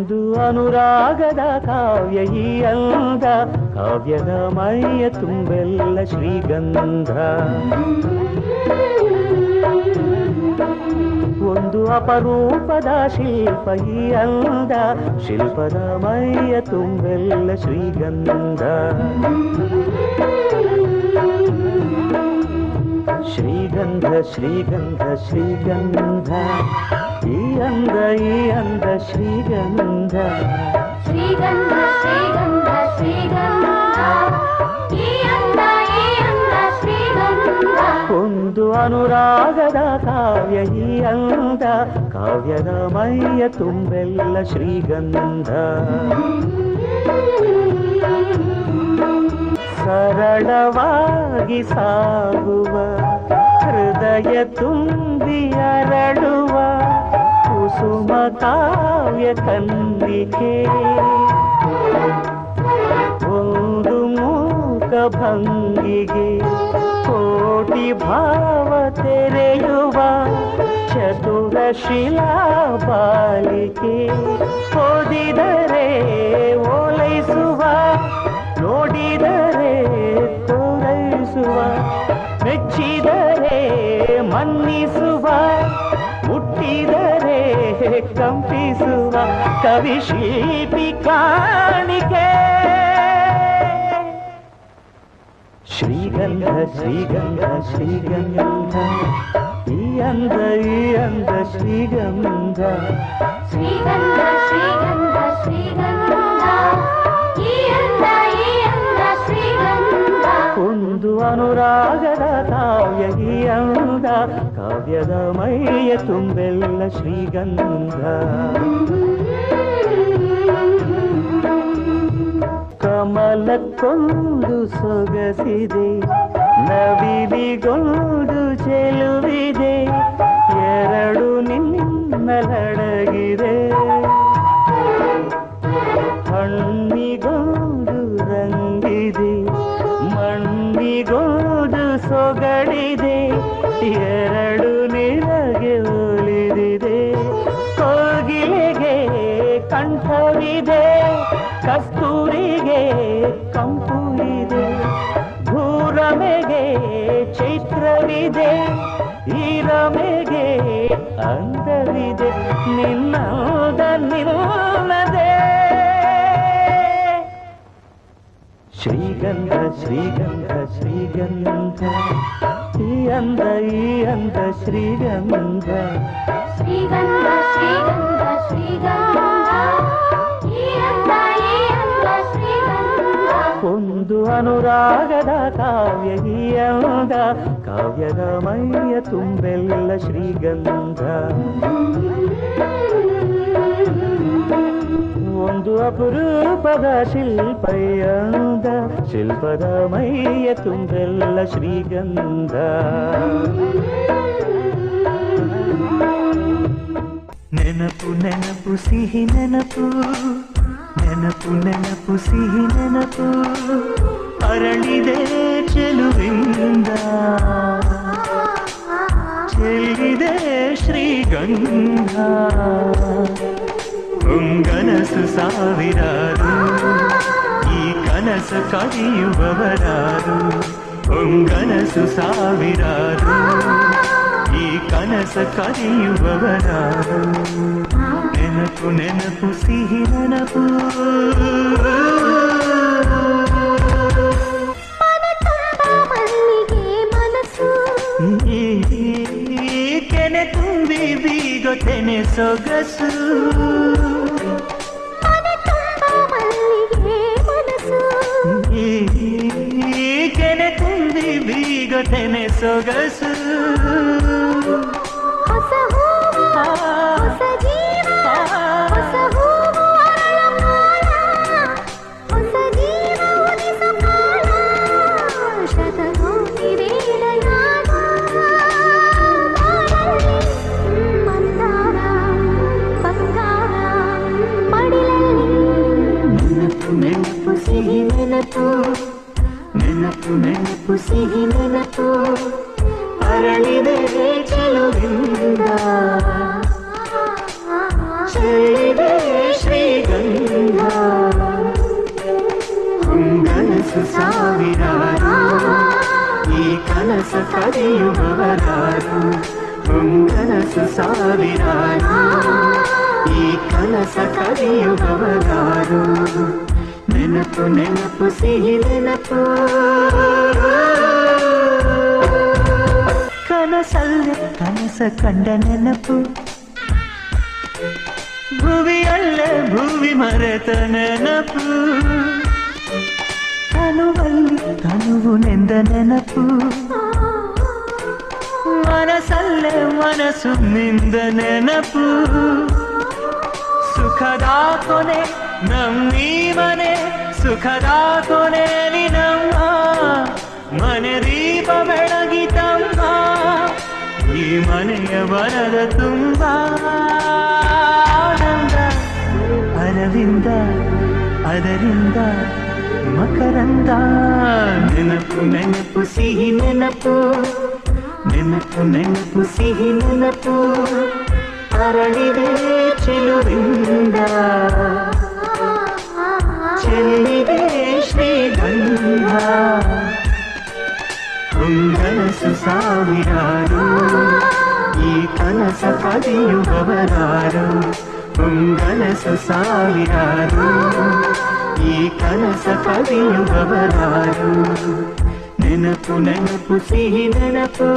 ಒಂದು ಅನುರಾಗದ ಕಾವ್ಯ ಈ ಅಂದ, ಕಾವ್ಯದ ಮೈಯ ತುಂಬೆಲ್ಲ ಶ್ರೀಗಂಧ. ಒಂದು ಅಪರೂಪದ ಶಿಲ್ಪ ಈ ಅಂದ, ಶಿಲ್ಪದ ಮೈಯ ತುಂಬೆಲ್ಲ ಶ್ರೀಗಂಧ. ಶ್ರೀಗಂಧ ಶ್ರೀಗಂಧ ಶ್ರೀಗಂಧ, ಈ ಅಂದ ಶ್ರೀಗಂಧ. ಶ್ರೀಗಂಧ ಶ್ರೀಗಂಧ ಶ್ರೀಗಂಧ, ಈ ಅಂದ ಶ್ರೀಗಂಧ. ಒಂದು ಅನುರಾಗದ ಕಾವ್ಯ ಈ ಅಂದ, ಕಾವ್ಯದ ಮೈಯ ತುಂಬೆಲ್ಲ ಶ್ರೀಗಂಧ. ಸರಳವಾಗಿ ಸಾಗುವ ಹೃದಯ ತುಂಬಿ ಅರಳುವ ಕುಸುಮ ಕಾವ್ಯ ಕನ್ನಿಕೆ. ಒಂದು ಮೂಕ ಭಂಗಿಗೆ ಕೋಟಿ ಭಾವ ತೆರೆಯುವ ಚತುರ ಶಿಲಾ ಬಾಲಿಕೆ. ಓದಿದರೆ ಓಲೈಸುವ, ನೋಡಿದರೆ ತೋರೈಸುವ, ಮೆಚ್ಚಿದರೆ ಮನ್ನಿಸುವ, ಮುಟ್ಟಿದರೆ ಕಂಪಿಸುವ ಕವಿ ಶಿಲ್ಪಿ ಕಾಣಿಕೆ. ಶ್ರೀಗಂಧ ಶ್ರೀಗಂಧ ಶ್ರೀಗಂಧ, ಈ ಅಂದ ಶ್ರೀಗಂಧ. ಶ್ರೀಗಂಧ ಶ್ರೀಗಂಧ ಶ್ರೀಗಂಧ, ಈ ಅಂದ ಶ್ರೀಗಂಧ. ಒಂದು ಅನುರಾಗದ ಕಾವ್ಯ ಈ ಅಂದ, ಕಾವ್ಯದ ಮೈಯ ತುಂಬೆಲ್ಲ ಶ್ರೀಗಂಧ. ಕಮಲಕ್ಕೊಂದು ಸೊಗಸಿದೆ, ನವಿಲಿಗೊಂದು ಚೆಲುವಿದೆ, ಎರಡು ನಿನ್ನಲಡಗಿದೆ. ಹಣ್ಣಿಗೊಂದು ರಂಗಿದೆ, ಮಣ್ಣಿಗೊಂದು ಸೊಗಡಿದೆ, ಎರಡು ನಿನಗೆ ಒಲಿದಿದೆ. ಕೋಗಿಲೆಗೆ ಕಂಠವಿದೆ, ಕಸ್ತೂರಿಗೆ ಕಂಪು ಇದೆ, ಭೂರಮೆಗೆ ಚೈತ್ರವಿದೆ, ಈ ರಮೆಗೆ ಅಂದವಿದೆ, ನಿನ್ನದ ನಿನ್ನದೇ. ಶ್ರೀಗಂಧ ಶ್ರೀಗಂಧ ಶ್ರೀಗಂಧ, ಈ ಅಂದ ಶ್ರೀಗಂಧ. ಶ್ರೀಗಂಧ ಶ್ರೀಗಂಧ ಶ್ರೀಗಂಧ, ಈ ಅಂದ ಶ್ರೀಗಂಧ. ಒಂದು ಅನುರಾಗದ ಕಾವ್ಯ ಈ ಅಂದ, ಕಾವ್ಯದ ಮೈಯ ತುಂಬೆಲ್ಲ ಶ್ರೀಗಂಧ. ಒಂದು ಅಪರೂಪದ ಶಿಲ್ಪ ಈ ಅಂದ, ಶಿಲ್ಪದ ಮೈಯ ತುಂಬೆಲ್ಲ ಶ್ರೀಗಂಧ. ನೆನಪು ನೆನಪು ಸಿಹಿ ನೆನಪು, ನೆನಪು ನೆನಪು ಸಿಹಿ ನೆನಪು, ಅರಳಿದೆ ಚೆಲುವಿಂದ, ಚೆಲ್ಲಿದೆ ಶ್ರೀಗಂಧ. ಹೊಂಗನಸು ಸಾವಿರಾರು, ಈ ಕನಸು ಕರೆಯುವವರಾರು. ಹೊಂಗನಸು ಸಾವಿರಾರು, ಈ ಕನಸು ಕರೆಯುವವರಾರು. ನೆನಪು ನೆನಪು ಸಿಹಿ ನೆನಪು, ಕೆನೆ ತುಂಬಿ ಬೀಗೊತೆನೆ ಸೊಗಸು. ಕೆನೆ ತುಂಬಿ ಬೀಗೊತೆನೆ ಸೊಗಸು. ನೆನಪು ಸಿಹಿ ನೆನಪು, ನೆನಪು ನೆನಪು ಸಿಹಿ ನೆನಪು, ಕದಿಯುವವರಾರು ಹೊಂಗನಸು ಸಾವಿರಾರು ಈ ಕನಸ ಕದಿಯುವವರಾರು ನೆನಪು ನೆನಪು ಸಿಹಿ ನೆನಪು ಕನಸಲ್ಲೇ ಕನಸ ಕಂಡ ನೆನಪು ಭುವಿಯಲ್ಲೇ ಭುವಿ ಮರೆತ ನೆನಪು ತನುವಲ್ಲಿ ತನುವು ನೆಂದ ನೆನಪು ಮನಸಲ್ಲೇ ಮನಸ್ಸು ನಿಂದ ನೆನಪು ಸುಖದ ಕೊನೆ ನಮ್ಮೀ ಮನೆ ಸುಖದ ಕೊನೆ ನಮ್ಮ ಮನೆ ದೀಪ ಬೆಳಗಿತಮ್ಮ ಈ ಮನೆಯ ಬರದ ತುಂಬ ಆನಂದ ಅರವಿಂದ ಅದರಿಂದ ಮಕರಂದ ನೆನಪು ನೆನಪು ಸಿಹಿ ನೆನಪು ನೆನಪು ನೆನಪು ಸಿಹಿ ನೆನಪು ಅರಳಿದೆ ಚೆಲುವಿಂದ ಚೆಲ್ಲಿದೆ ಶ್ರೀಗಂಧ ಹೊಂಗನಸು ಸಾವಿರಾರು ಈ ಕನಸ ಕದಿಯುವವರಾರು ಹೊಂಗನಸು ಸಾವಿರಾರು ಈ ಕನಸ ಕದಿಯುವವರಾರು ನೆನಪು ನೆನಪು ಸಿಹಿ ನೆನಪು